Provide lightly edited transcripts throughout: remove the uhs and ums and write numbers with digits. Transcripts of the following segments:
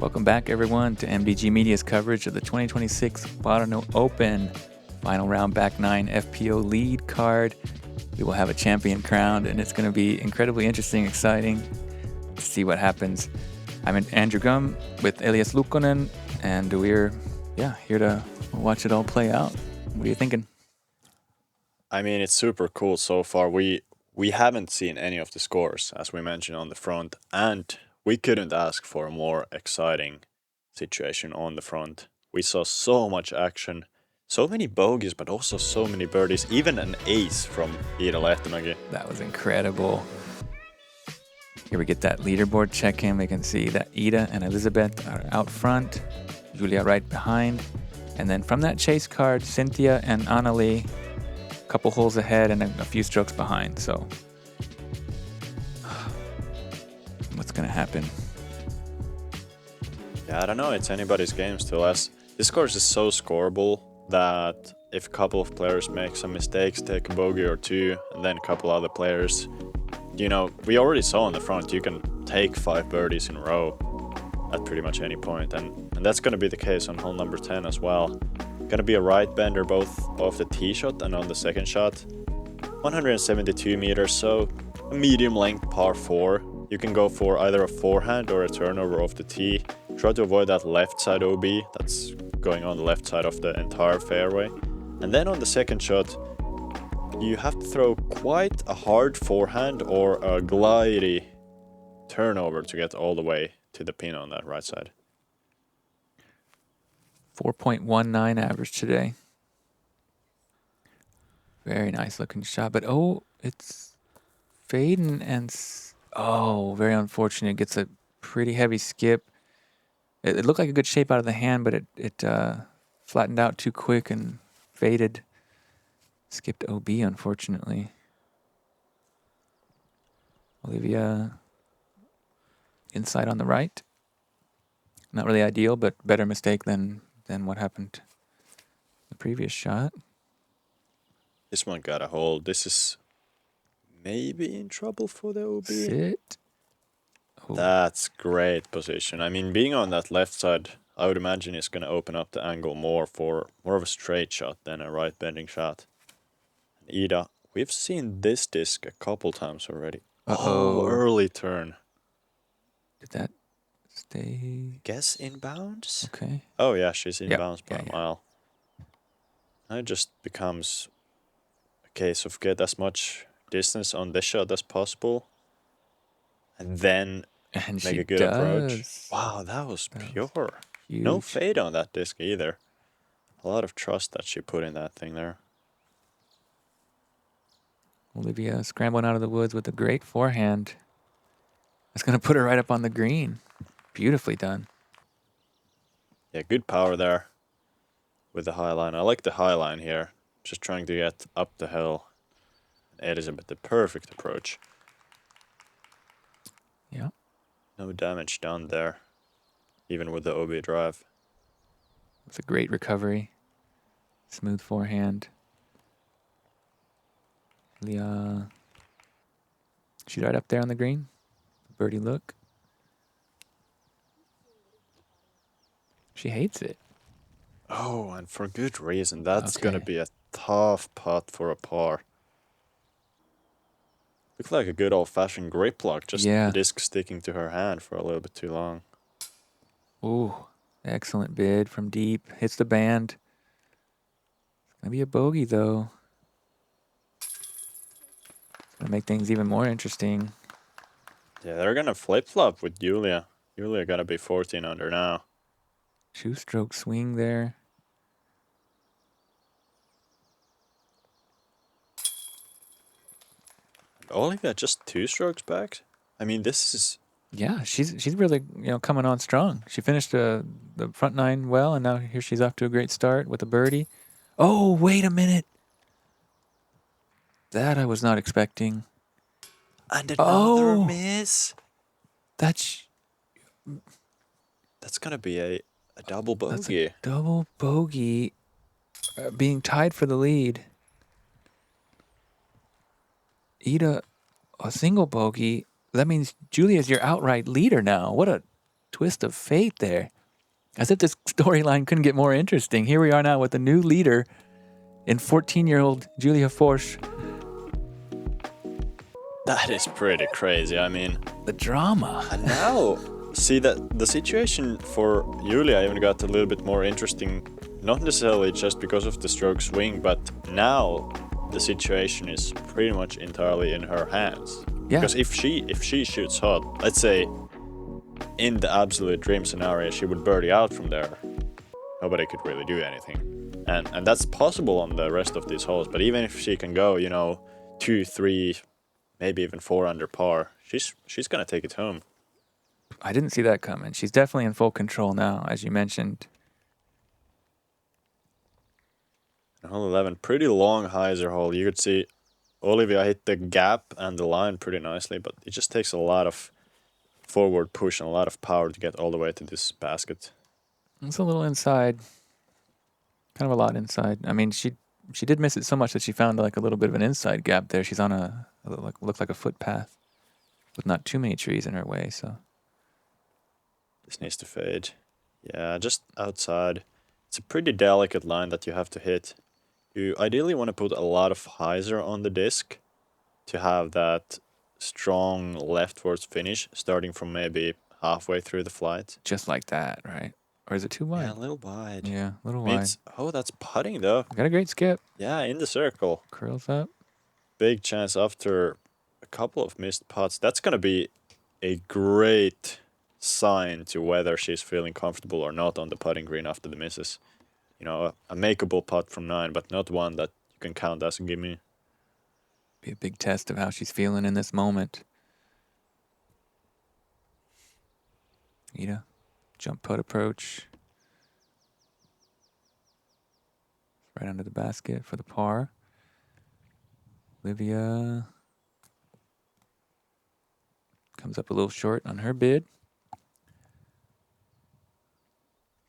Welcome back, everyone, to MDG Media's coverage of the 2026 Pärnu Open. Final round back nine FPO lead card. We will have a champion crowned, and it's going to be incredibly interesting, exciting to see what happens. I'm Andrew Gum with Elias Luukkonen, and we're here to watch it all play out. What are you thinking? I mean, it's super cool so far. We haven't seen any of the scores, as we mentioned on the front, and we couldn't ask for a more exciting situation on the front. We saw so much action, so many bogeys, but also so many birdies, even an ace from Iida Lehtomäki. That was incredible. Here we get that leaderboard check-in. We can see that Iida and Elizabete are out front, Julia right behind, and then from that chase card, Cynthia and Annalie, a couple holes ahead and a few strokes behind. So what's going to happen? Yeah, I don't know. It's anybody's game still. As this course is so scoreable that if a couple of players make some mistakes, take a bogey or two, and then a couple other players, we already saw on the front, you can take 5 birdies in a row at pretty much any point. And that's going to be the case on hole number 10 as well. Going to be a right bender both off the tee shot and on the second shot. 172 meters, so a medium length par 4. You can go for either a forehand or a turnover off the tee. Try to avoid that left side OB that's going on the left side of the entire fairway. And then on the second shot, you have to throw quite a hard forehand or a glidey turnover to get all the way to the pin on that right side. 4.19 average today. Very nice looking shot, but it's fading and very unfortunate. It gets a pretty heavy skip. It looked like a good shape out of the hand, but it flattened out too quick and faded. Skipped OB, unfortunately. Olivia inside on the right. Not really ideal, but better mistake than what happened the previous shot. This one got a hold. This is maybe in trouble for the OB. Sit. Oh. That's great position. I mean, being on that left side, I would imagine is going to open up the angle more for more of a straight shot than a right bending shot. And Iida, we've seen this disc a couple times already. Uh-oh. Oh, early turn. Did that stay? Guess inbounds? Okay. Oh yeah, she's inbounds by a mile. And it just becomes a case of get as much distance on this shot as possible. And then make a good approach. Wow, that was pure. Huge. No fade on that disc either. A lot of trust that she put in that thing there. Olivia scrambling out of the woods with a great forehand. That's going to put her right up on the green. Beautifully done. Yeah, good power there with the high line. I like the high line here. Just trying to get up the hill. Elizabete, the perfect approach. Yeah. No damage done there, even with the OB drive. It's a great recovery. Smooth forehand. She's right up there on the green. Birdie look. She hates it. Oh, and for good reason. That's going to be a tough putt for a par. Looks like a good old-fashioned grip lock. Just the disc sticking to her hand for a little bit too long. Ooh, excellent bid from deep. Hits the band. It's going to be a bogey, though. It's going to make things even more interesting. Yeah, they're going to flip-flop with Julia. Julia got to be 14 under now. 2-stroke swing there. Olivia just 2 strokes back? I mean, this is... Yeah, she's really coming on strong. She finished the front 9 well, and now here she's off to a great start with a birdie. Oh, wait a minute. That I was not expecting. And another miss. That's going to be a double bogey. That's a double bogey, being tied for the lead. Iida, a single bogey. That means Julia's your outright leader now. What a twist of fate there. As if this storyline couldn't get more interesting. Here we are now with the new leader in 14-year-old Julia Forsch. That is pretty crazy. I mean, the drama. And now, see that the situation for Julia even got a little bit more interesting. Not necessarily just because of the stroke swing, but now the situation is pretty much entirely in her hands. Yeah. Because if she shoots hot, let's say in the absolute dream scenario, she would birdie out from there. Nobody could really do anything. And that's possible on the rest of these holes. But even if she can go, 2, 3, maybe even 4 under par, she's gonna take it home. I didn't see that coming. She's definitely in full control now, as you mentioned. Hole 11, pretty long hyzer hole. You could see Olivia hit the gap and the line pretty nicely, but it just takes a lot of forward push and a lot of power to get all the way to this basket. It's a little inside. Kind of a lot inside. I mean, she did miss it so much that she found like a little bit of an inside gap there. She's on looks like a footpath with not too many trees in her way, so. This needs to fade. Yeah, just outside. It's a pretty delicate line that you have to hit. You ideally want to put a lot of hyzer on the disc to have that strong leftwards finish starting from maybe halfway through the flight. Just like that, right? Or is it too wide? Yeah, a little wide. Yeah, a little wide. Oh, that's putting though. Got a great skip. Yeah, in the circle. Curls up. Big chance after a couple of missed putts. That's going to be a great sign to whether she's feeling comfortable or not on the putting green after the misses. A makeable putt from 9, but not one that you can count as a gimme. Be a big test of how she's feeling in this moment. Iida, jump putt approach. Right under the basket for the par. Olivia comes up a little short on her bid.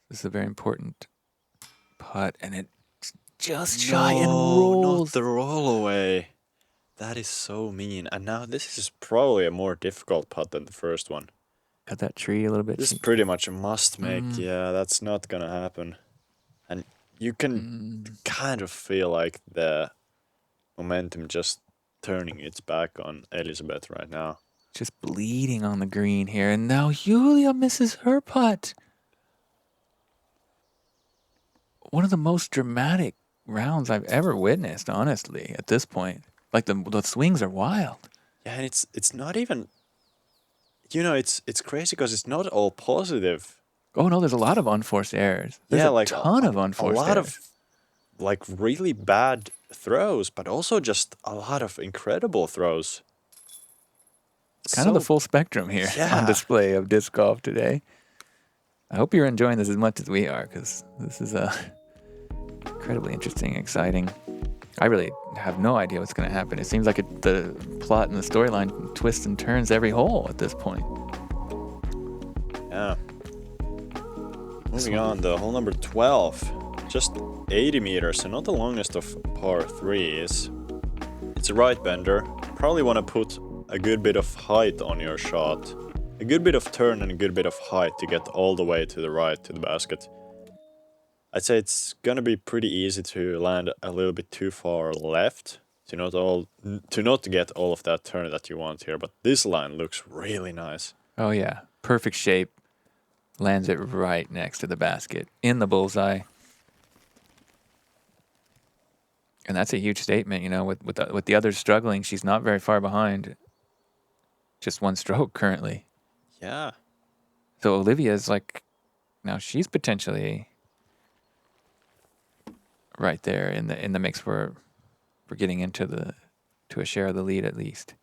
This is a very important putt, and it's just shy and rolls. Not the roll away. That is so mean. And now this is probably a more difficult putt than the first one. Got that tree a little bit. This is pretty much a must make. Yeah, that's not gonna happen. And you can kind of feel like the momentum just turning its back on Elizabete right now. Just bleeding on the green here, and now Julia misses her putt. One of the most dramatic rounds I've ever witnessed, honestly, at this point. Like, the swings are wild. Yeah, and it's not even... it's crazy because it's not all positive. Oh, no, there's a lot of unforced errors. There's a ton of unforced errors. A lot of, really bad throws, but also just a lot of incredible throws. Kind of the full spectrum here on display of disc golf today. I hope you're enjoying this as much as we are, because this is incredibly interesting, exciting. I really have no idea what's going to happen. It seems like the plot and the storyline twists and turns every hole at this point. Yeah. Moving on, the hole number 12. Just 80 meters, and not the longest of par 3s. It's a right bender. Probably want to put a good bit of height on your shot. A good bit of turn and a good bit of height to get all the way to the right to the basket. I'd say it's gonna be pretty easy to land a little bit too far left to not get all of that turn that you want here, but this line looks really nice. Oh yeah, perfect shape. Lands it right next to the basket in the bullseye. And that's a huge statement, with the others struggling, she's not very far behind. Just one stroke currently. Yeah. So Olivia's now she's potentially right there in the mix for getting into a share of the lead at least.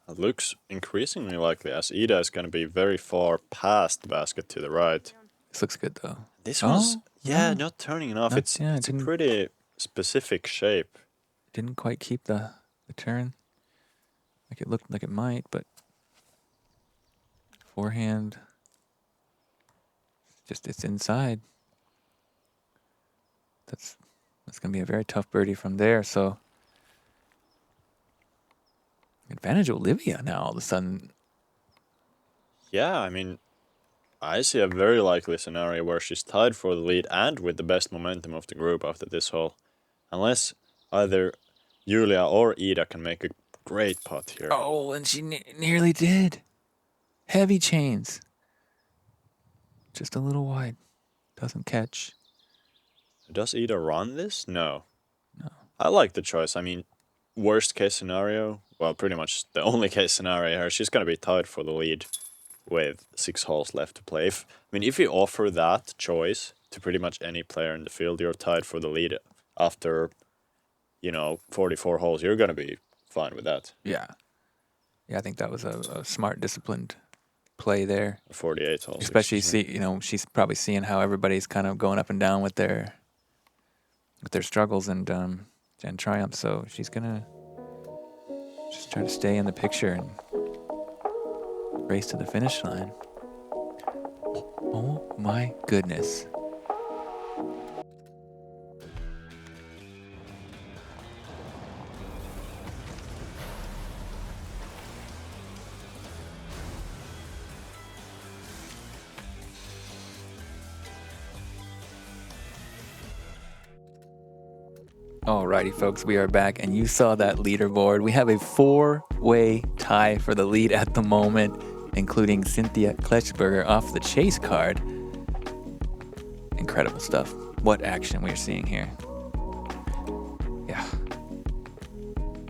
It looks increasingly likely as Iida is going to be very far past the basket to the right. This looks good though. This one's not turning enough. It's a pretty specific shape. Didn't quite keep the turn like it looked like it might, but forehand, it's inside. That's going to be a very tough birdie from there. So advantage Olivia now all of a sudden. Yeah, I mean, I see a very likely scenario where she's tied for the lead and with the best momentum of the group after this hole. Unless either Julia or Iida can make a great putt here. Oh, and she nearly did. Heavy chains. Just a little wide. Doesn't catch. Does Iida run this? No. No. I like the choice. I mean, worst case scenario, well, pretty much the only case scenario here, she's going to be tied for the lead with 6 holes left to play. If you offer that choice to pretty much any player in the field, you're tied for the lead after, 44 holes, you're going to be fine with that. Yeah. Yeah, I think that was a smart, disciplined play there. 48 holes. Especially, she's probably seeing how everybody's kind of going up and down with their struggles and triumphs. So she's gonna just try to stay in the picture and race to the finish line. Oh my goodness. Alrighty, folks, we are back, and you saw that leaderboard. We have a 4-way tie for the lead at the moment, including Cynthia Kletschberger off the chase card. Incredible stuff. What action we're seeing here. Yeah.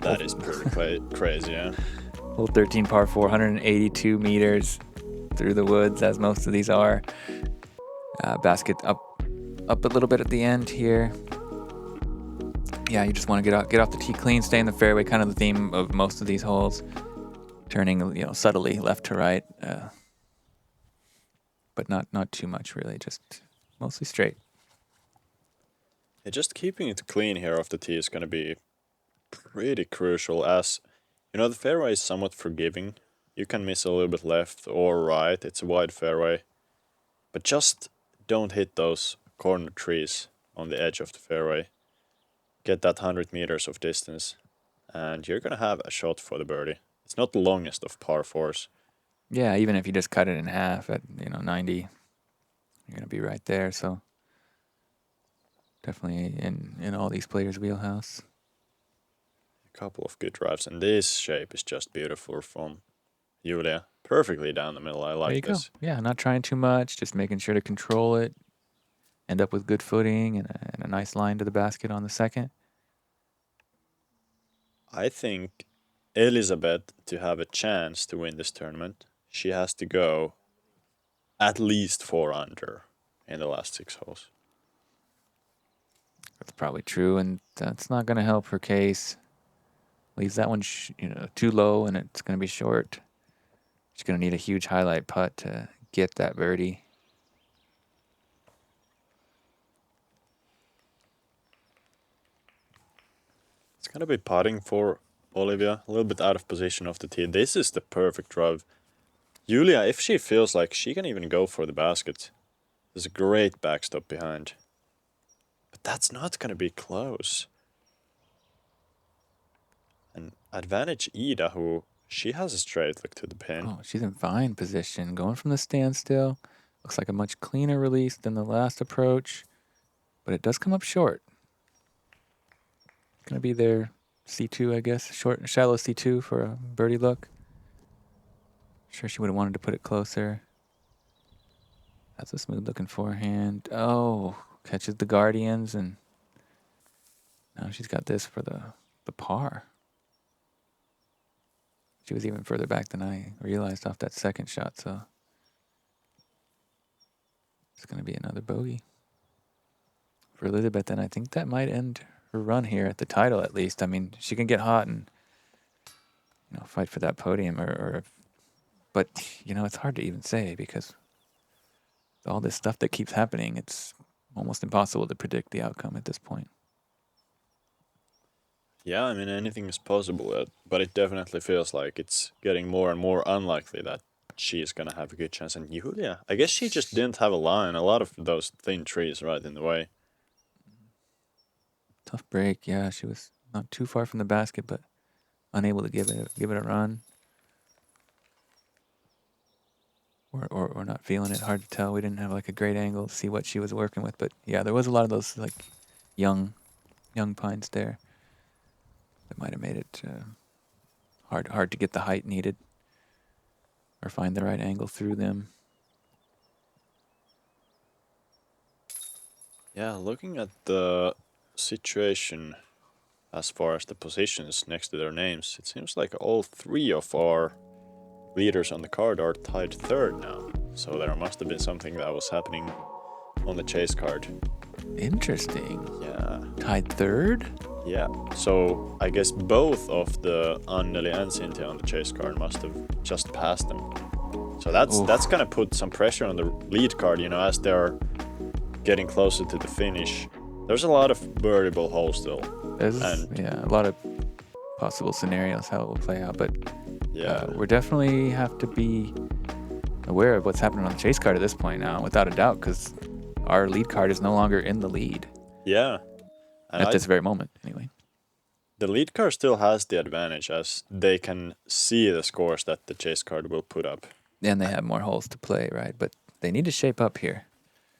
That is pretty crazy, yeah. Hole 13 par 4, 182 meters through the woods, as most of these are. Basket up a little bit at the end here. Yeah, you just want to get off the tee clean, stay in the fairway, kind of the theme of most of these holes. Turning, subtly left to right, but not too much really, just mostly straight. Yeah, just keeping it clean here off the tee is going to be pretty crucial, as the fairway is somewhat forgiving. You can miss a little bit left or right. It's a wide fairway, but just don't hit those corner trees on the edge of the fairway. Get that 100 meters of distance, and you're going to have a shot for the birdie. It's not the longest of par 4s. Yeah, even if you just cut it in half at 90, you're going to be right there. So definitely in all these players' wheelhouse. A couple of good drives, and this shape is just beautiful from Julia. Perfectly down the middle. I like this. Go. Yeah, not trying too much, just making sure to control it. End up with good footing and a nice line to the basket on the second. I think Elizabete, to have a chance to win this tournament, she has to go at least 4 under in the last 6 holes. That's probably true, and that's not going to help her case. Leaves that one too low, and it's going to be short. She's going to need a huge highlight putt to get that birdie. It's going to be putting for Olivia, a little bit out of position off the tee. This is the perfect drive. Julia, if she feels like she can even go for the basket, there's a great backstop behind. But that's not going to be close. And advantage Iida, who she has a straight look to the pin. Oh, she's in fine position. Going from the standstill. Looks like a much cleaner release than the last approach. But it does come up short. Going to be their C2, I guess. Shallow C2 for a birdie look. Sure she would have wanted to put it closer. That's a smooth looking forehand. Oh, catches the Guardians, and now she's got this for the par. She was even further back than I realized off that second shot, so it's going to be another bogey for Elizabeth, and I think that might end her run here at the title, at least. I mean, she can get hot and fight for that podium, but it's hard to even say because all this stuff that keeps happening, it's almost impossible to predict the outcome at this point. Yeah, I mean, anything is possible, but it definitely feels like it's getting more and more unlikely that she is going to have a good chance. And Julia, I guess she just didn't have a line. A lot of those thin trees right in the way. Tough break, yeah. She was not too far from the basket, but unable to give it a run. or not feeling it. Hard to tell. We didn't have like a great angle to see what she was working with, but yeah, there was a lot of those like young pines there that might have made it hard to get the height needed or find the right angle through them. Yeah, looking at the situation as far as the positions next to their names, it seems like all three of our leaders on the card are tied third now. So there must have been something that was happening on the chase card. Interesting. Yeah. Tied third? Yeah. So I guess both of the Anneli and Cynthia on the chase card must have just passed them. So that's gonna put some pressure on the lead card, you know, as they're getting closer to the finish. There's a lot of birdieable holes still. Yeah, a lot of possible scenarios how it will play out, but yeah, we definitely have to be aware of what's happening on the chase card at this point now, without a doubt, because our lead card is no longer in the lead. Yeah. And at this very moment, anyway. The lead card still has the advantage as they can see the scores that the chase card will put up. And they have more holes to play, right? But they need to shape up here.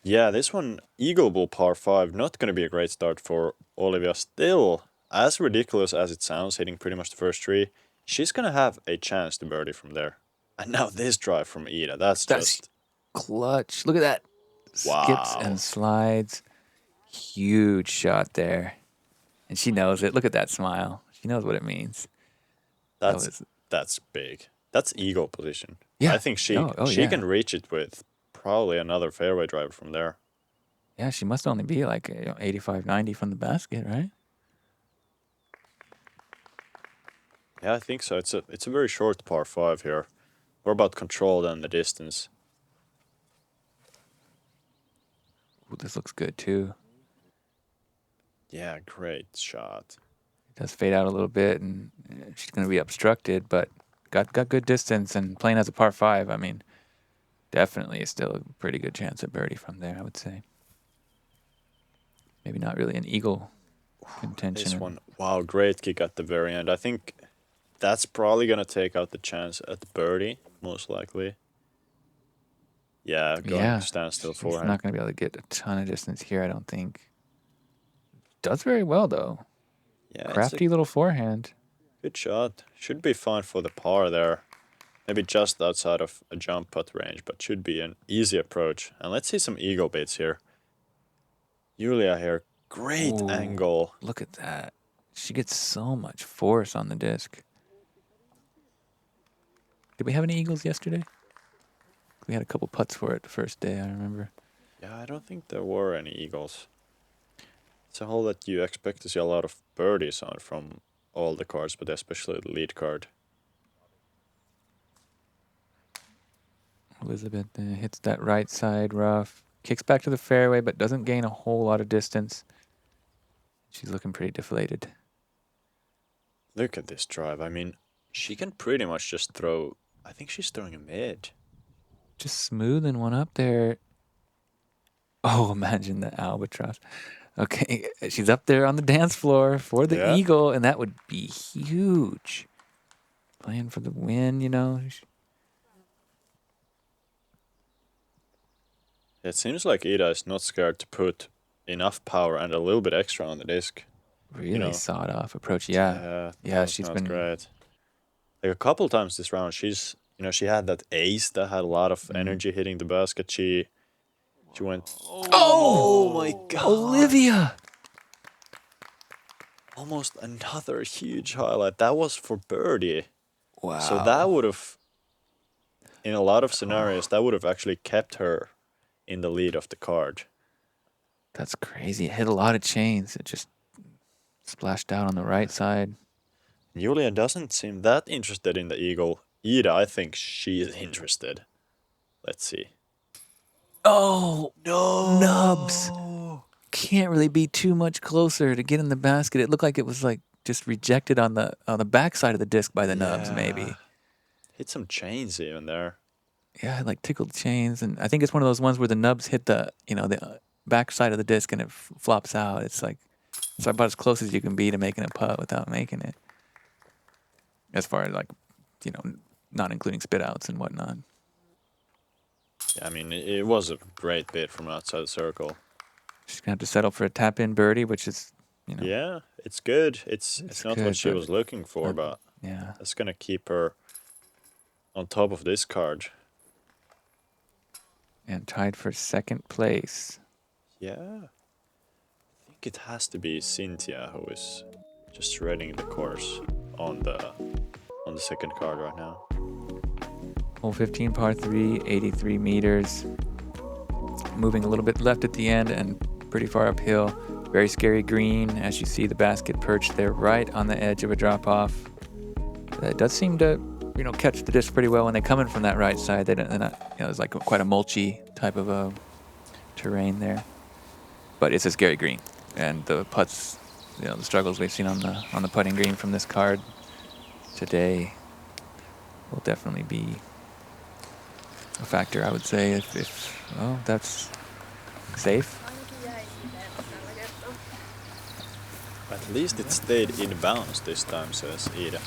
Yeah, this one, Eagle Bull par 5, not going to be a great start for Olivia. Still, as ridiculous as it sounds, hitting pretty much the first tree, she's going to have a chance to birdie from there. And now this drive from Iida, that's just clutch. Look at that. Wow. Skips and slides. Huge shot there. And she knows it. Look at that smile. She knows what it means. That's big. That's eagle position. Yeah. I think she can reach it with probably another fairway driver from there. Yeah, she must only be like 85, 90 from the basket, right? Yeah, I think so. It's a very short par 5 here. More about control than the distance. Ooh, this looks good too. Yeah, great shot. It does fade out a little bit, and she's going to be obstructed, but got good distance, and playing as a par 5, I mean, definitely still a pretty good chance at birdie from there, I would say. Maybe not really an eagle contention. This one, wow, great kick at the very end. I think that's probably going to take out the chance at the birdie, most likely. Yeah, going to stand still forehand. She's not going to be able to get a ton of distance here, I don't think. Does very well, though. Yeah, crafty little forehand. Good shot. Should be fine for the par there. Maybe just outside of a jump putt range, but should be an easy approach. And let's see some eagle bits here. Julia here. Great angle. Look at that. She gets so much force on the disc. Did we have any eagles yesterday? We had a couple putts for it the first day, I remember. Yeah, I don't think there were any eagles. It's a hole that you expect to see a lot of birdies on from all the cards, but especially the lead card. Elizabete hits that right side rough. Kicks back to the fairway, but doesn't gain a whole lot of distance. She's looking pretty deflated. Look at this drive. I mean, she can pretty much just throw... I think she's throwing a mid. Just smoothing one up there. Oh, imagine the albatross. Okay, she's up there on the dance floor for the eagle, and that would be huge. Playing for the win, you know. It seems like Iida is not scared to put enough power and a little bit extra on the disc. Really sawed-off approach, yeah. She's been great. Like a couple times this round, she's she had that ace that had a lot of energy hitting the basket. She went. Oh my God, Olivia! Almost another huge highlight. That was for birdie. Wow. So that would have, in a lot of scenarios, that would have actually kept her in the lead of the card. That's crazy. It hit a lot of chains. It just splashed out on the right side. Julia doesn't seem that interested in the eagle. Iida, I think she is interested. Let's see. Oh, no. Nubs. Can't really be too much closer to get in the basket. It looked like it was like just rejected on the backside of the disc by the nubs, maybe. Hit some chains even there. Yeah, like tickled chains, and I think it's one of those ones where the nubs hit the the backside of the disc and it flops out. It's like it's about as close as you can be to making a putt without making it. As far as like not including spit outs and whatnot. Yeah, I mean, it was a great bit from outside the circle. She's gonna have to settle for a tap-in birdie, which is, Yeah, it's good. It's not good, what she but was looking for, but yeah. that's gonna keep her on top of this card. And tied for second place. Yeah. I think it has to be Cynthia who is just shredding the course on the second card right now. Hole 15, par 3, 83 meters. Moving a little bit left at the end and pretty far uphill. Very scary green, as you see the basket perched there right on the edge of a drop-off. It does seem to, catch the disc pretty well when they come in from that right side. They're not, it's like quite a mulchy type of a terrain there. But it's a scary green, and the putts, the struggles we've seen on the putting green from this card today will definitely be a factor, I would say. If that's safe. At least it stayed in bounds this time, says Iida.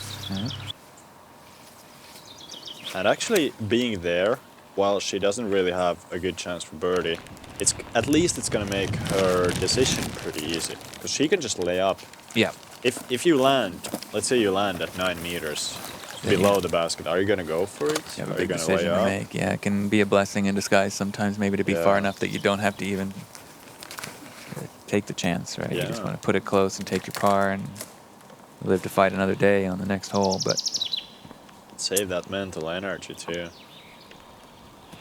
And actually being there, while she doesn't really have a good chance for birdie, at least it's gonna make her decision pretty easy, because she can just lay up. Yeah. If you land, let's say you land at 9 meters below the basket, are you gonna go for it? You have a are you big gonna decision lay to up? make. Yeah, it can be a blessing in disguise sometimes, maybe to be far enough that you don't have to even take the chance, right? Yeah. You just want to put it close and take your par and live to fight another day on the next hole. But save that mental energy too.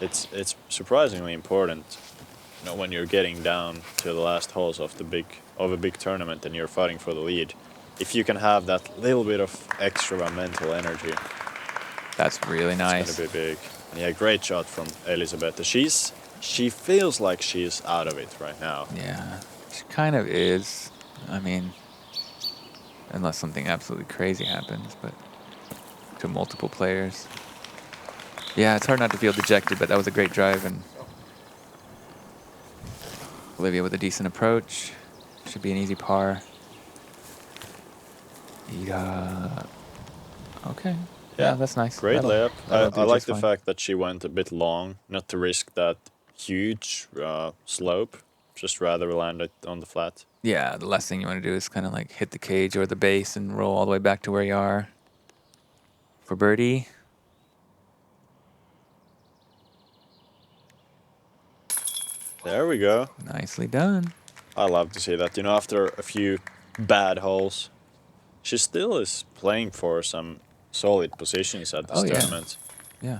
It's surprisingly important, when you're getting down to the last holes of a big tournament and you're fighting for the lead. If you can have that little bit of extra mental energy, that's really nice. It's gonna be big. And yeah, great shot from Elizabete. She feels like she's out of it right now. Yeah, she kind of is. I mean, unless something absolutely crazy happens, but to multiple players. Yeah, it's hard not to feel dejected, but that was a great drive, and Olivia with a decent approach. Should be an easy par. Iida. Okay. Yeah, that's nice. Great layup. I like the fine. fact that she went a bit long, not to risk that huge slope, just rather land it on the flat. Yeah, the last thing you want to do is kind of like hit the cage or the base and roll all the way back to where you are. For birdie. There we go. Nicely done. I love to see that. After a few bad holes, she still is playing for some solid positions at this tournament. Yeah.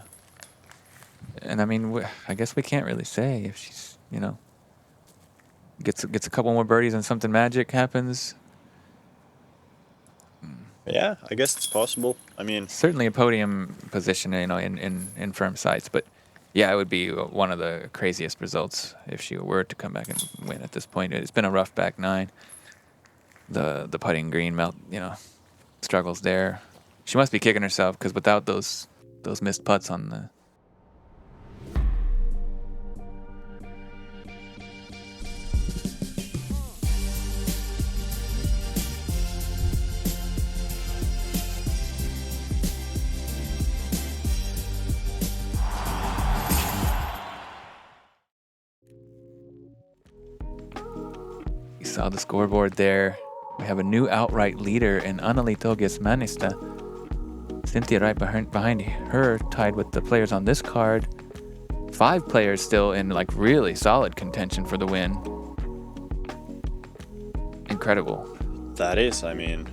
And I mean, I guess we can't really say if she's, gets a couple more birdies and something magic happens. Yeah, I guess it's possible. I mean, certainly a podium position, in firm sights, but yeah, it would be one of the craziest results if she were to come back and win at this point. It's been a rough back nine. The putting green struggles there. She must be kicking herself, because without those missed putts on the saw the scoreboard there. We have a new outright leader in Anneli Togias-Männistö. Cynthia right behind her, tied with the players on this card. 5 players still in really solid contention for the win. Incredible. That is, I mean,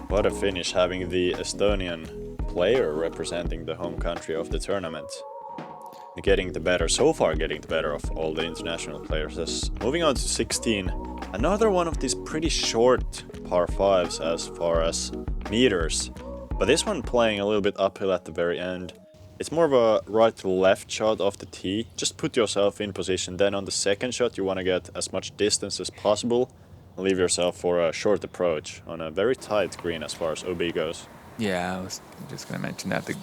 what a finish having the Estonian player representing the home country of the tournament. Getting the better of all the international players. Moving on to 16, another one of these pretty short par 5s as far as meters, but this one playing a little bit uphill at the very end. It's more of a right to left shot off the tee. Just put yourself in position, then on the second shot you want to get as much distance as possible and leave yourself for a short approach on a very tight green as far as OB goes. Yeah, I was just going to mention that the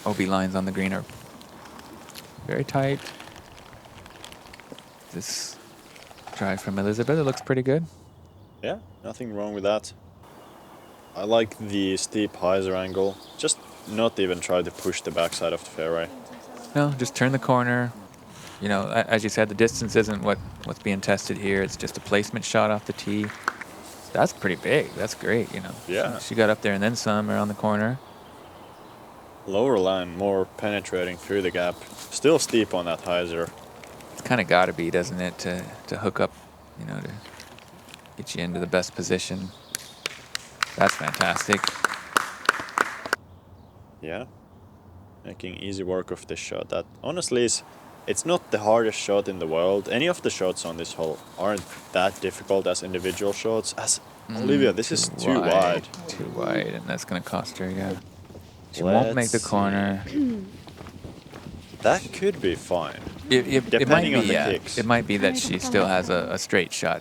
OB lines on the green are very tight. This drive from Elizabete looks pretty good. Yeah, nothing wrong with that. I like the steep hyzer angle. Just not even try to push the backside of the fairway. No, just turn the corner. You know, as you said, the distance isn't what's being tested here. It's just a placement shot off the tee. That's pretty big. That's great, you know. Yeah. She got up there and then some around the corner. Lower line more penetrating through the gap. Still steep on that hyzer. It's kind of got to be, doesn't it, to hook up, you know, to get you into the best position. That's fantastic. Yeah. Making easy work of this shot. That honestly is, it's not the hardest shot in the world. Any of the shots on this hole aren't that difficult as individual shots. As Olivia, this is too wide. Too wide, and that's going to cost her, yeah. She won't make the corner. That could be fine. It might be, on the yeah. kicks. It might be that she still has a straight shot.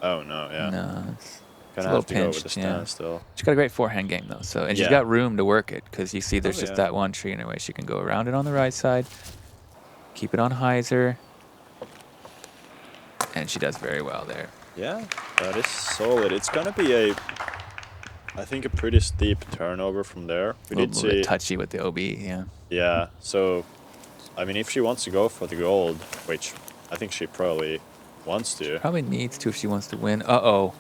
Oh, no, yeah. No, it's a Gonna little have to go with pinched, the stand still. She's got a great forehand game, though. So, and she's Yeah. got room to work it, because you see there's Oh, just yeah. that one tree in her way. She can go around it on the right side, keep it on hyzer, and she does very well there. Yeah, that is solid. It's gonna be I think a pretty steep turnover from there. We A did little see, bit touchy with the OB, yeah. yeah. So, I mean, if she wants to go for the gold, which I think she probably wants to. Probably needs to if she wants to win. Uh-oh.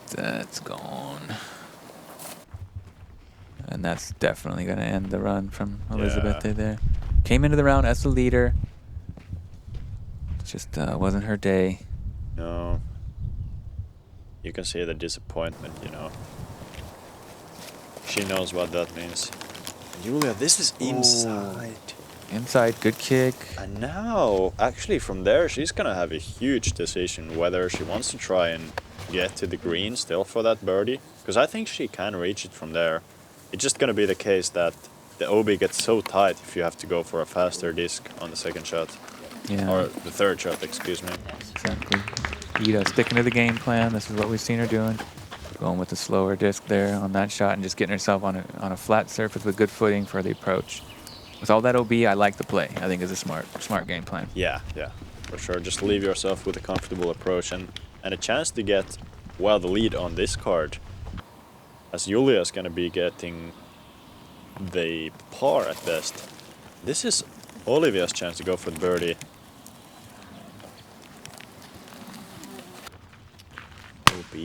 That's gone. And that's definitely going to end the run from Elizabete there. Came into the round as the leader. Just wasn't her day. No. You can see the disappointment, you know. She knows what that means. Julia, this is inside. Inside, good kick. And now, actually from there, she's gonna have a huge decision whether she wants to try and get to the green still for that birdie. Because I think she can reach it from there. It's just gonna be the case that the OB gets so tight if you have to go for a faster disc on the second shot. Yeah. Or the third shot, excuse me. Exactly. Iida sticking to the game plan. This is what we've seen her doing. Going with the slower disc there on that shot and just getting herself on a flat surface with good footing for the approach. With all that OB, I like the play. I think it's a smart game plan. Yeah, for sure. Just leave yourself with a comfortable approach and a chance to get, well, the lead on this card. As Julia's gonna be getting the par at best. This is Olivia's chance to go for the birdie. OB.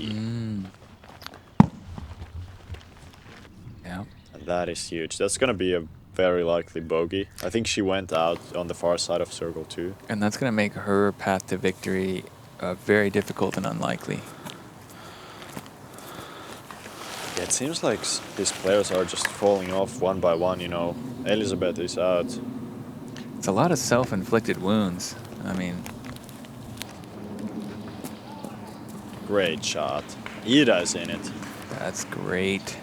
Yeah. And that is huge. That's gonna be a very likely bogey. I think she went out on the far side of circle 2. And that's going to make her path to victory very difficult and unlikely. Yeah, it seems like these players are just falling off one by one, you know. Elizabete is out. It's a lot of self-inflicted wounds. I mean, Great shot. Iida is in it. that's great.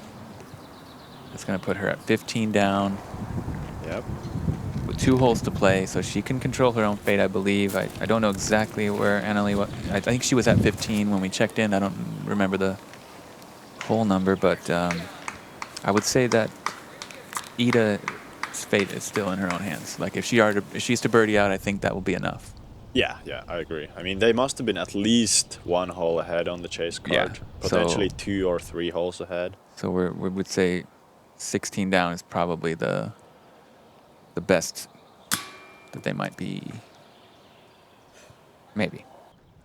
That's going to put her at 15 down Yep. with 2 holes to play, so she can control her own fate, I believe. I don't know exactly where Annalie was. I think she was at 15 when we checked in. I don't remember the hole number, but I would say that Iida's fate is still in her own hands. Like, if she's to birdie out, I think that will be enough. Yeah, I agree. I mean, they must have been at least 1 hole ahead on the chase card. Yeah, Potentially so- 2 or 3 holes ahead. So we would say 16 down is probably the best that they might be. Maybe.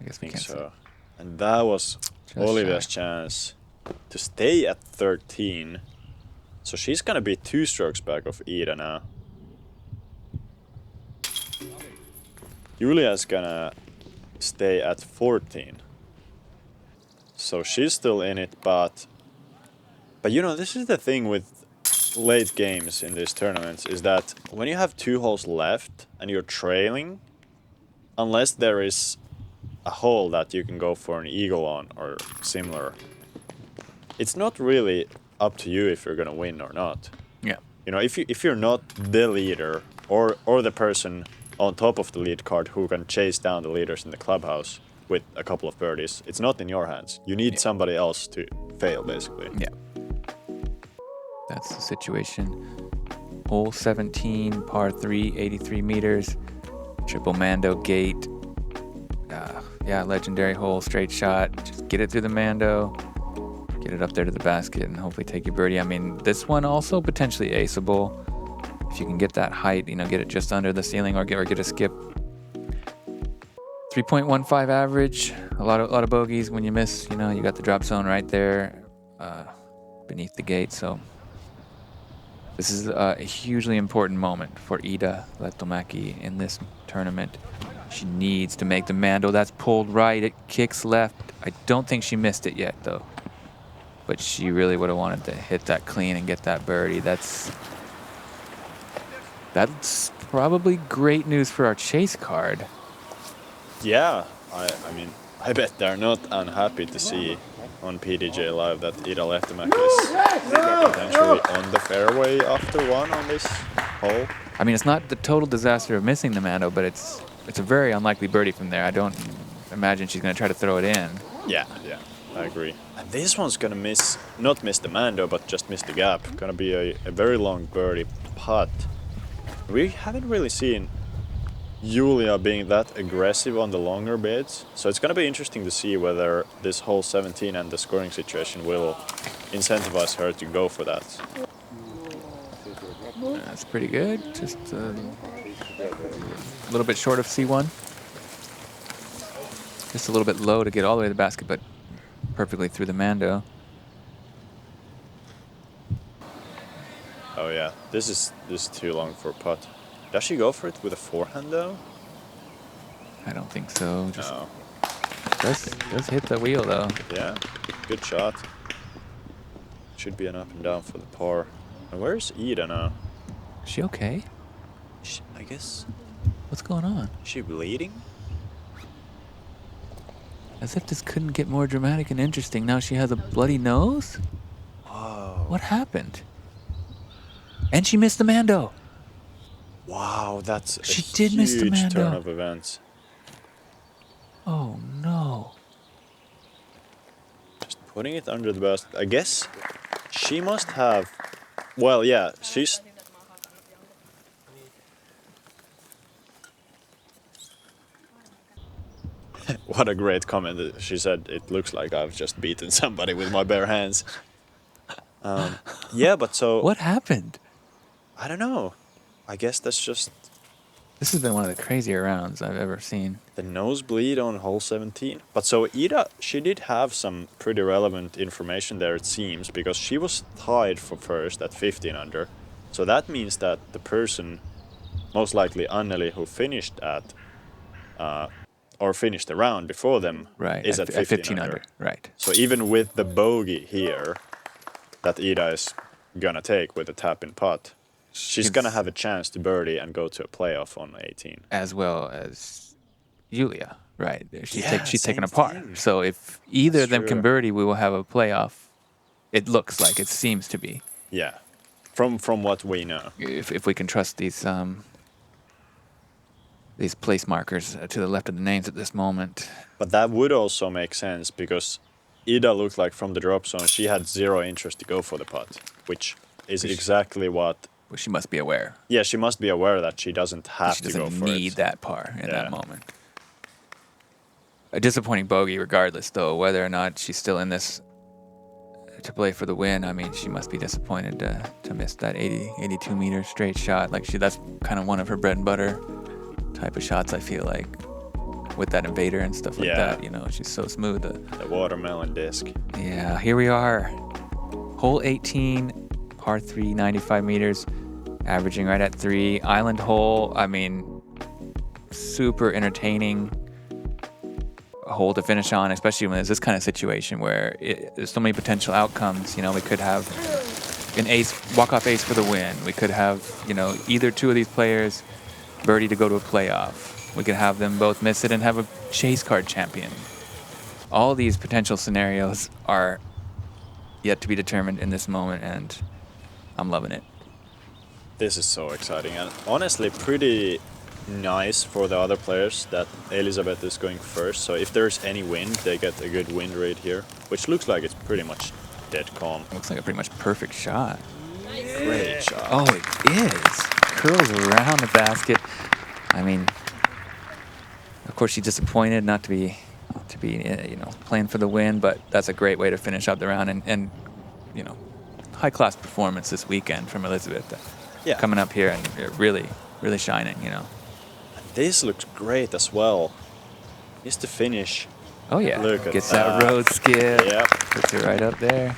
I guess I we think can't so. say. And that was Just Olivia's shy. chance to stay at 13. So she's gonna be 2 strokes back of Iida now. Julia's gonna stay at 14. So she's still in it, but you know, this is the thing with late games in these tournaments, is that when you have 2 holes left and you're trailing, unless there is a hole that you can go for an eagle on or similar, it's not really up to you if you're gonna win or not. Yeah. You know, if you're not the leader or the person on top of the lead card who can chase down the leaders in the clubhouse with a couple of birdies, it's not in your hands. You need somebody else to fail, basically. Yeah. That's the situation. Hole 17, par 3, 83 meters. Triple Mando gate. Yeah, legendary hole, straight shot. Just get it through the Mando. Get it up there to the basket and hopefully take your birdie. I mean, this one also potentially aceable. if you can get that height, get it just under the ceiling or get a skip. 3.15 average, a lot of bogeys. When you miss, you got the drop zone right there beneath the gate. So this is a hugely important moment for Iida Lehtomäki in this tournament. She needs to make the Mando. That's pulled right. It kicks left. I don't think she missed it yet, though. But she really would have wanted to hit that clean and get that birdie. That's probably great news for our chase card. Yeah, I mean, I bet they're not unhappy to see on PDJ Live that Iida Lehtomäki is potentially on the fairway after one on this hole. I mean, it's not the total disaster of missing the Mando, but it's a very unlikely birdie from there. I don't imagine she's going to try to throw it in. Yeah, I agree. And this one's going to not miss the Mando, but just miss the gap. Going to be a very long birdie putt. We haven't really seen Julia being that aggressive on the longer bits, so it's going to be interesting to see whether this hole 17 and the scoring situation will incentivize her to go for that. That's pretty good. Just a little bit short of C1. Just a little bit low to get all the way to the basket, but perfectly through the Mando. Oh yeah, this is too long for a putt. Does she go for it with a forehand though? I don't think so. Just no. Does hit the wheel though. Yeah, good shot. Should be an up and down for the par. And where's Iida now? Is she okay? I guess. What's going on? Is she bleeding? As if this couldn't get more dramatic and interesting. Now she has a bloody nose? Whoa. What happened? And she missed the Mando. Wow, that's she a did miss the huge Mando. turn of events. Oh no. Just putting it under the basket. I guess she must have... Well, yeah, she's... What a great comment. She said, it looks like I've just beaten somebody with my bare hands. Yeah, but so... What happened? I don't know. I guess that's just... This has been one of the crazier rounds I've ever seen. The nosebleed on hole 17. But so Iida, she did have some pretty relevant information there, it seems, because she was tied for first at 15 under. So that means that the person, most likely Anneli, who finished at... or finished the round before them, right, is at 15 under. Right. So even with the bogey here that Iida is gonna take with a tap-in putt, she's gonna have a chance to birdie and go to a playoff on 18. As well as Julia, right? She's taken a same par. thing. So if either of them True. can birdie, we will have a playoff. It looks like, it seems to be. Yeah, from what we know. If we can trust these place markers to the left of the names at this moment. But that would also make sense because Iida looked like from the drop zone she had zero interest to go for the putt, which is exactly what... Well, she must be aware. Yeah, she must be aware that she doesn't have to go for it. She doesn't need that par in that moment. A disappointing bogey regardless, though, whether or not she's still in this to play for the win. I mean, she must be disappointed to miss that 82 meter straight shot. Like that's kind of one of her bread and butter type of shots, I feel like, with that invader and stuff like that. She's so smooth. The watermelon disc. Yeah, here we are. Hole 18, par 3, 95 meters, averaging right at 3. Island hole, I mean, super entertaining hole to finish on, especially when there's this kind of situation where there's so many potential outcomes. We could have an ace, walk-off ace for the win. We could have, either two of these players birdie to go to a playoff. We could have them both miss it and have a chase card champion. All these potential scenarios are yet to be determined in this moment, and I'm loving it. This is so exciting and honestly pretty nice for the other players that Elizabete is going first. So if there's any wind, they get a good wind rate here, which looks like it's pretty much dead calm. Looks like a pretty much perfect shot. Great shot. Oh, it is. Curls around the basket. I mean, of course she's disappointed not to be playing for the win, but that's a great way to finish out the round and high class performance this weekend from Elizabete. coming up here and really, really shining, you know. And this looks great as well. Just to finish. Oh, yeah. Look at Gets that road skip. Yep. Puts it right up there.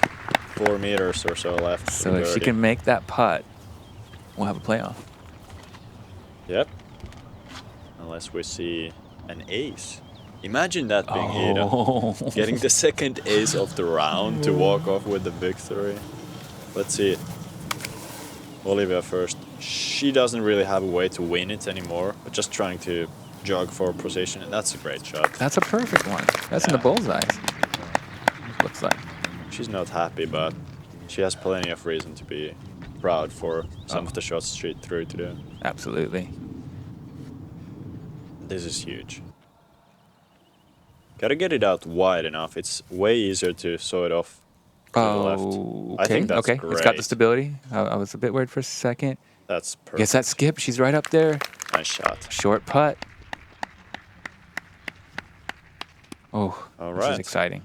4 meters or so left. So if she can make that putt, we'll have a playoff. Yep. Unless we see an ace. Imagine that being Iida. Getting the second ace of the round to walk off with the victory. Let's see. Olivia first. She doesn't really have a way to win it anymore, but just trying to jog for position, and that's a great shot. That's a perfect one. That's in the bullseye. Looks like. She's not happy, but she has plenty of reason to be proud for some of the shots she threw today. Absolutely. This is huge. Gotta get it out wide enough. It's way easier to saw it off to the left. Okay. I think that's great. It's got the stability. I was a bit worried for a second. That's perfect. Gets that skip. She's right up there. Nice shot. Short putt. Oh, All this right. is exciting.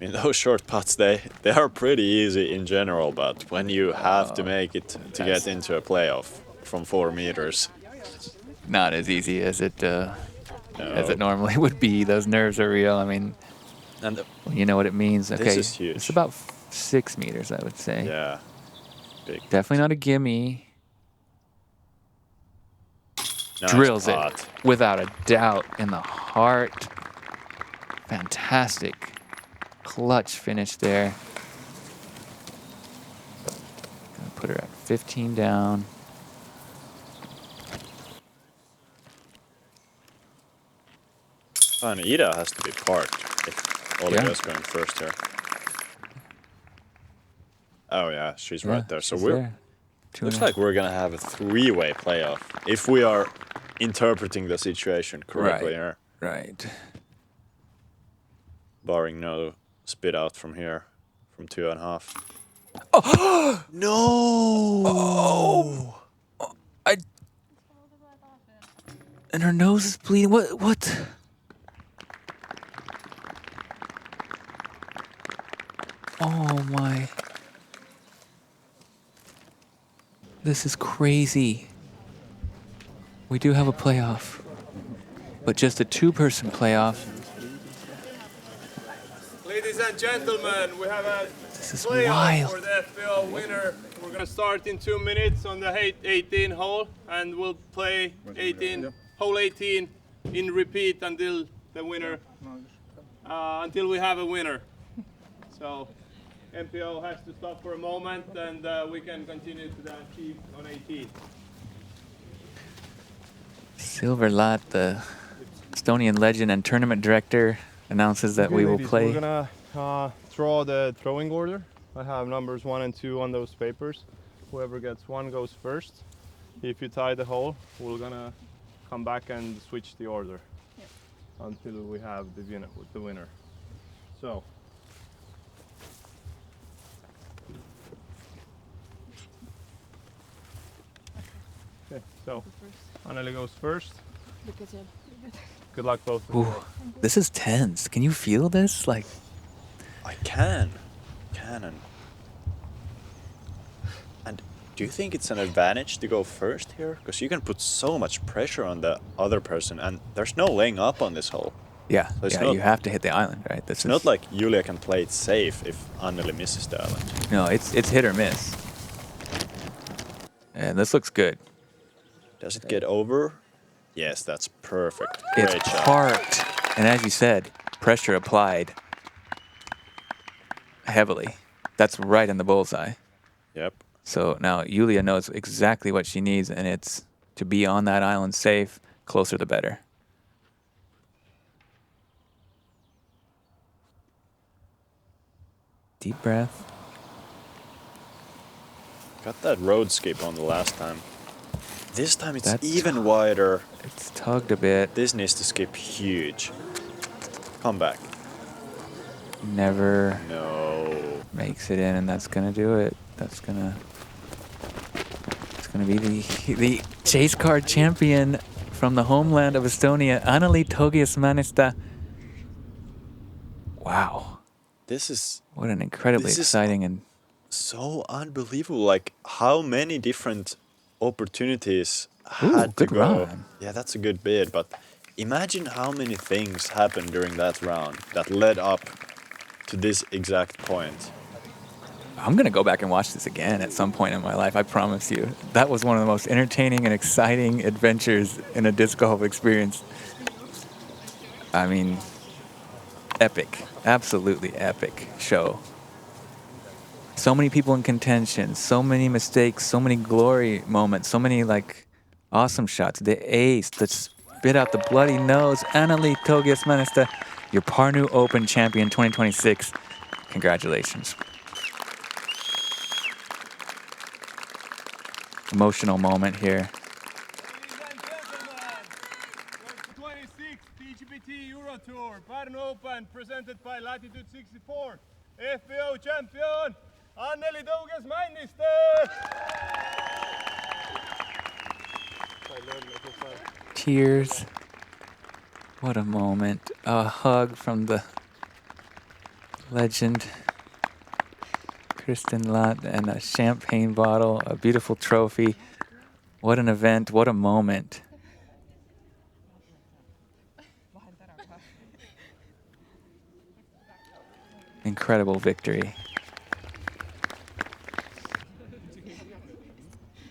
I mean, those short putts, they are pretty easy in general, but when you have to make it to get into a playoff from 4 meters. Not as easy as it normally would be. Those nerves are real. I mean, And you know what it means. Okay, this is huge. It's about 6 meters, I would say. Yeah. Big. Definitely not a gimme. Nice Drills putt. it without a doubt in the heart. Fantastic clutch finish there. Gonna put her at 15 down. And Iida has to be parked if Olivia's going first here. Oh yeah, she's right there. So she's we're there. looks like we're gonna have a 3-way playoff if we are interpreting the situation correctly here. Right. Barring no spit out from here from 2.5. Oh No! Oh! And her nose is bleeding. What? Oh my. This is crazy. We do have a playoff, but just a 2-person playoff. Ladies and gentlemen, we have a This is playoff wild. for the FPO winner. We're going to start in 2 minutes on the 18 hole, and we'll play hole 18 in repeat until the winner, until we have a winner. So MPO has to stop for a moment, and we can continue to the chief on 18. Silver Lot, the Estonian legend and tournament director, announces that we will play. We're gonna draw the throwing order. I have numbers 1 and 2 on those papers. Whoever gets 1 goes first. If you tie the hole, we're gonna come back and switch the order until we have the winner. So. Okay, so Anneli goes first. Good luck both of you. Ooh, this is tense. Can you feel this? Like, I can. And do you think it's an advantage to go first here? Because you can put so much pressure on the other person, and there's no laying up on this hole. yeah, It's yeah, not- you have to hit the island, right? This It's not like Julia can play it safe if Anneli misses the island. no, it's hit or miss. And this looks good. Does it get over? Yes, that's perfect. Great It's shot. parked, and as you said, pressure applied heavily. That's right in the bullseye. Yep. So now Julia knows exactly what she needs, and it's to be on that island safe, closer the better. Deep breath. Got that road skip on the last time. This time it's That's- even wider. It's tugged a bit. This needs to skip huge. Come back. Never No. makes it in, and that's gonna do it. It's gonna be the chase card champion from the homeland of Estonia, Anneli Togias-Manista. Wow, This is what an incredibly This is- exciting and so unbelievable. Like, how many different opportunities Ooh, had to good go. run. Yeah, that's a good bid, but imagine how many things happened during that round that led up to this exact point. I'm going to go back and watch this again at some point in my life, I promise you. That was one of the most entertaining and exciting adventures in a disc golf experience. I mean, epic. Absolutely epic show. So many people in contention, so many mistakes, so many glory moments, so many like awesome shots. The ace, the spit out the bloody nose. Anneli Togias-Manista, your Pärnu Open champion 2026. Congratulations. Emotional moment here. Ladies and gentlemen, 2026 PGPT Euro Tour Pärnu Open presented by Latitude 64 FPO champion Anneli Togias-Manista. Tears. What a moment. A hug from the legend Kristen Lott and a champagne bottle, a beautiful trophy. What an event. What a moment. Incredible victory.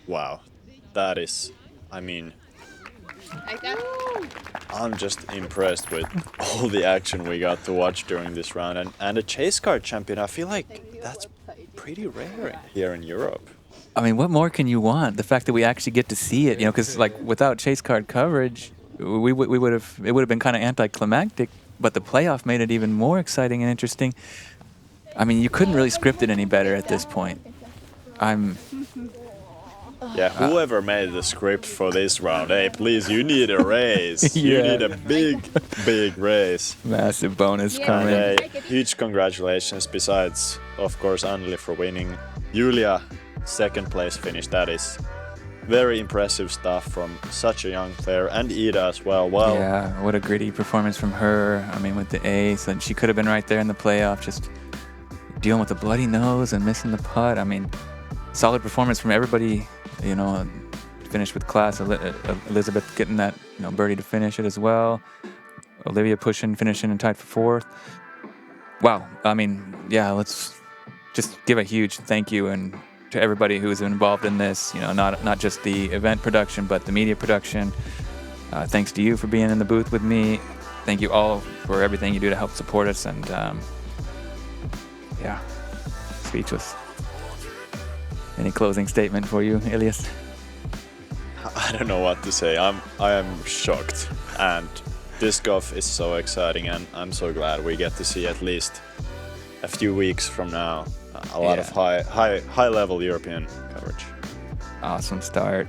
Wow, that is, I mean, I'm just impressed with all the action we got to watch during this round. And a chase card champion, I feel like that's pretty rare here in Europe. I mean, what more can you want? The fact that we actually get to see it, you know, because like without chase card coverage, it would have been kind of anticlimactic. But the playoff made it even more exciting and interesting. I mean, you couldn't really script it any better at this point. Yeah, whoever made the script for this round, hey, please, you need a raise. Yeah. You need a big, big raise. Massive bonus And coming. a huge congratulations, besides, of course, Anneli for winning. Julia, second place finish. That is very impressive stuff from such a young player. And Iida as well. Well, Yeah, what a gritty performance from her. I mean, with the ace, and she could have been right there in the playoff, just dealing with the bloody nose and missing the putt. I mean, solid performance from everybody. You know, finished with class. Elizabete getting that, you know, birdie to finish it as well. Olivia finishing and tied for fourth. Wow. I mean, yeah, let's just give a huge thank you and to everybody who's involved in this. You know, not just the event production, but the media production. Thanks to you for being in the booth with me. Thank you all for everything you do to help support us. And yeah, speechless. Any closing statement for you, Elias? I don't know what to say. I am shocked. And disc golf is so exciting, and I'm so glad we get to see at least a few weeks from now a lot of high level European coverage. Awesome start.